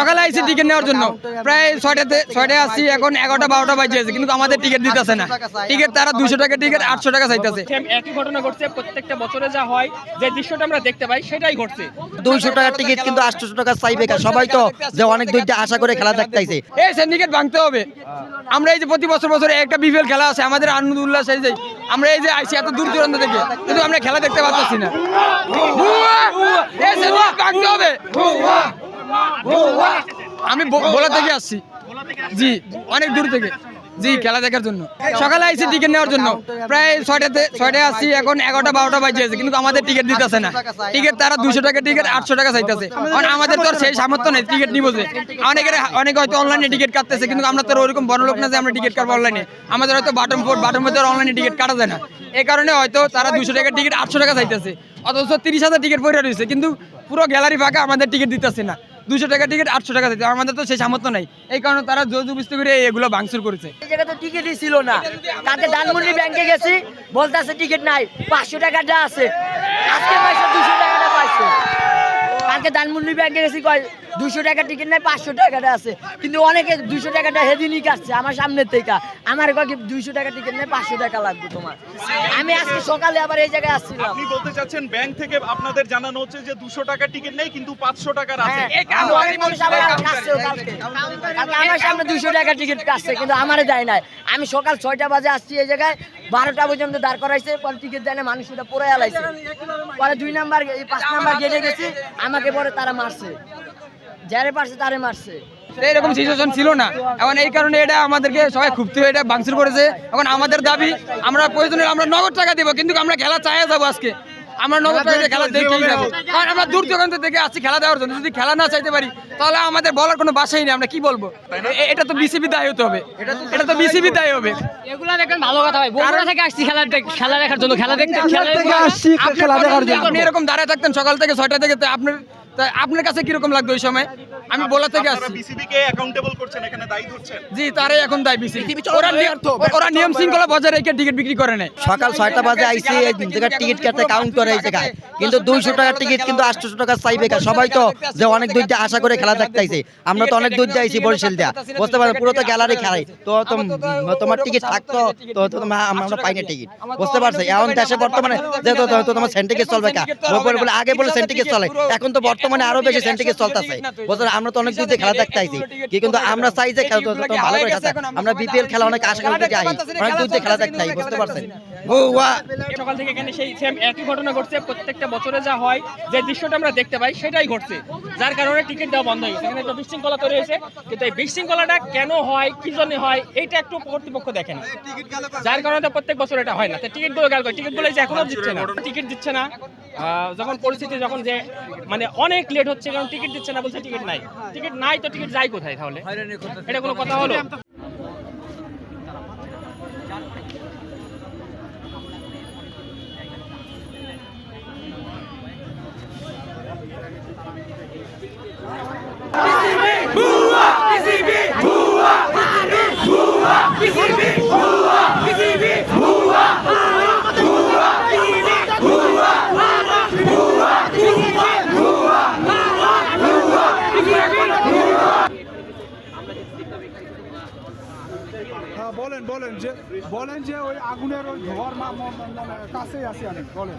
সকালে আইসি টিকিট নেওয়ার জন্য প্রায় 6টায় আসছি, এখন 11টা 12টা বাজে কিন্তু আমাদের টিকিট দিতেছে না। টিকিট তারা 200 টাকা টিকিট 800 টাকা চাইতেছে। একই ঘটনা ঘটছে প্রত্যেকটা বছরে, যা হয় যে দৃশ্যটা আমরা দেখতে পাই সেটাই ঘটছে। 200 টাকার টিকিট কিন্তু 800 টাকা চাইবে, সবাই তো যে অনেক দূরটা আশা করে খেলা দেখতে আইছে। এই সিন্ডিকেট ভাঙতে হবে। আমরা এই যে প্রতি বছর একটা বিপিএল খেলা আছে আমাদের আনন্দ উল্লাস, এই যে আমরা এই যে আইসি এত দূর দূরান্ত থেকে, কিন্তু আমরা খেলা দেখতে পাচ্ছি না। এই সিন্ডিকেট ভাঙতে হবে। আমি ভোলা থেকে আসছি, জি অনেক দূর থেকে, জি খেলা দেখার জন্য। সকালে আইসি টিকিট নেওয়ার জন্য প্রায় 6টায় আসছি, এখন 11টা 12টা বাজে কিন্তু আমাদের টিকিট দিতেছে না। টিকিট তারা 200 টাকা টিকিট 800 টাকা চাইতেছে। কারণ আমাদের তো সেই সামর্থ্য নেই টিকিট নিবো যে। অনেকে হয়তো অনলাইনে টিকিট কাটতেছে, কিন্তু আমরা তো ওরকম বড় লোক না যে আমরা টিকিট কাটবো অনলাইনে। আমাদের হয়তো বাটন মধ্যে অনলাইনে টিকিট কাটা যায় না। এই কারণে হয়তো তারা 200 টাকা টিকিট 800 টাকা চাইতেছে, অথচ 30,000 টিকিট পড়ে রয়েছে, কিন্তু পুরো গ্যালারি ফাঁকা, আমাদের টিকিট দিতেছে না। 200 টাকা টিকিট 800 টাকা দিতে, আমাদের তো সেই সামর্থ্য নাই। এই কারণে তারা জোরজবরদস্তি করে এগুলো ভাঙচুর করেছে। এই জায়গায় তো টিকিটই ছিল না। কালকে ধানমন্ডি ব্যাংকে গেছি, বলতেছে টিকিট নাই, 500 টাকাটা আছে। আজকে পাইছে 200 টাকাটা পাইছে। কালকে ধানমন্ডি ব্যাংকে গেছি, কয় 200 টাকা টিকিট নাই, 500 টাকাটা আছে। কিন্তু অনেকে 200 টাকাটা হেদিনই কাটছে আমার সামনের থেকে। আমার কয় 200 টাকা টিকিট নাই, 500 টাকা লাগবে তোমার। আমি আজকে সকালে আবার এই জায়গায় আসছিলাম। আপনি বলতে চাচ্ছেন ব্যাংক থেকে আপনাদের জানানো হচ্ছে যে 200 টাকা টিকিট নেই, কিন্তু 500 টাকার আছে। আমার সামনে 200 টাকা টিকিট কাটছে, কিন্তু আমারে দেয় নাই। আমি সকাল 6টা বাজে আসছি এই জায়গায়, 12টা পর্যন্ত দাঁড় করাইছে, পরে টিকিট দেয় না, মানুষটা পরে আলাইছে। পরে 2 নাম্বার 5 নাম্বার গেটে গেছি, আমাকে পরে তারা মারছে, যারে পারছে তারে মারছে। এরকম সিচুয়েশন ছিল না, এখন এই কারণে এটা আমাদেরকে সবাই খুবতে এটা ভাঙচুর করেছে। এখন আমাদের দাবি, আমরা প্রয়োজনে আমরা নগদ টাকা দেবো, কিন্তু আমরা খেলা চাইয়া যাবো আজকে। আমরা নগদ টাকা দিয়ে খেলা দেখেই যাবো, কারণ আমরা দূর দূরান্ত থেকে আসছি খেলা দেওয়ার জন্য। যদি খেলা না চাইতে পারি তাহলে আমাদের বলার কোনো ভাষাই নেই, আমরা কি বলবো। এটা তো বিসিবি দায়ী হতে হবে, এটা তো বিসিবি দায়ী হবে। এগুলা দেখেন ভালো কথা ভাই, বগুড়া থেকে আসছি খেলা দেখার জন্য, খেলা দেখতে আপনি এরকম দাঁড়ায় থাকতেন সকাল থেকে 6টা থেকে, আপনার কাছে কিরকম লাগতো ওই সময়? আমি বলা থেকে আসছি, বিসিবি কে অ্যাকাউন্টেবল করছেন, এখানে দায়ী ধরছেন। জি তারাই এখন দায়ী বিসিবি। ওরা নিয়ম শৃঙ্খলা বজায় রেখে টিকিট বিক্রি করে নেয়। সকাল 6টা বাজে আইসি, এই জায়গায় টিকিট কাটতে কাউন্ট করে এই জায়গায়, কিন্তু 200 টাকার টিকিট কিন্তু 800 টাকা চাইবে। সবাই তো যে অনেক দূরটা আশা করে খেলা দেখতে আইছে। আমরা তো অনেক দূর আইছি বরিশাল দিয়া, বুঝতে পারেন পুরো তো গ্যালারি খেলাই। তো তোমার টিকিট থাকতো তো আমরা পাই না টিকিট, বুঝতে পারছো। এখন দেশে বর্তমানে যেহেতু তোমার সেন্টিকেট চলবে কা বলে আগে বলে সেন্টিকেট চলে, এখন তো বর্তমানে আরো বেশি সেন্টিকেট চলতেছে, বুঝতে। আমরা তো অনেক দূর খেলা দেখতে আইছি, কিন্তু আমরা চাই যে ভালো করে খেলা। আমরা বিপিএল খেলা অনেক আশা করতে যাই, অনেক দূর খেলা দেখতে আই, বুঝতে পারছেন। সকাল থেকে এখানে সেই সেম একই ঘটনা ঘটছে প্রত্যেকটা বছরে, যা হয় যে দৃশ্যটা আমরা দেখতে পাই সেটাই ঘটছে, যার কারণে টিকিট দেওয়া বন্ধ হয়ে গেছে। এখানে একটা বিশৃঙ্খলা তৈরি হয়েছে, কিন্তু এই বিশৃঙ্খলাটা কেন হয়, কি জন্য হয়, এইটা একটু কর্তৃপক্ষ দেখেন, যার কারণে তো প্রত্যেক বছর এটা হয় না। টিকিটগুলো গেল, টিকিটগুলো যে এখনো টিকিট দিচ্ছে না। যখন পরিস্থিতি যখন যে মানে অনেক লেট হচ্ছে, কারণ টিকিট দিচ্ছে না, বলছে টিকিট নাই তো টিকিট যাই কোথায় তাহলে? এটা কোনো কথা হলো? বলেন যে ওই আগুনের ওই ধোয়ার কাছেই আছি আমি, বলেন।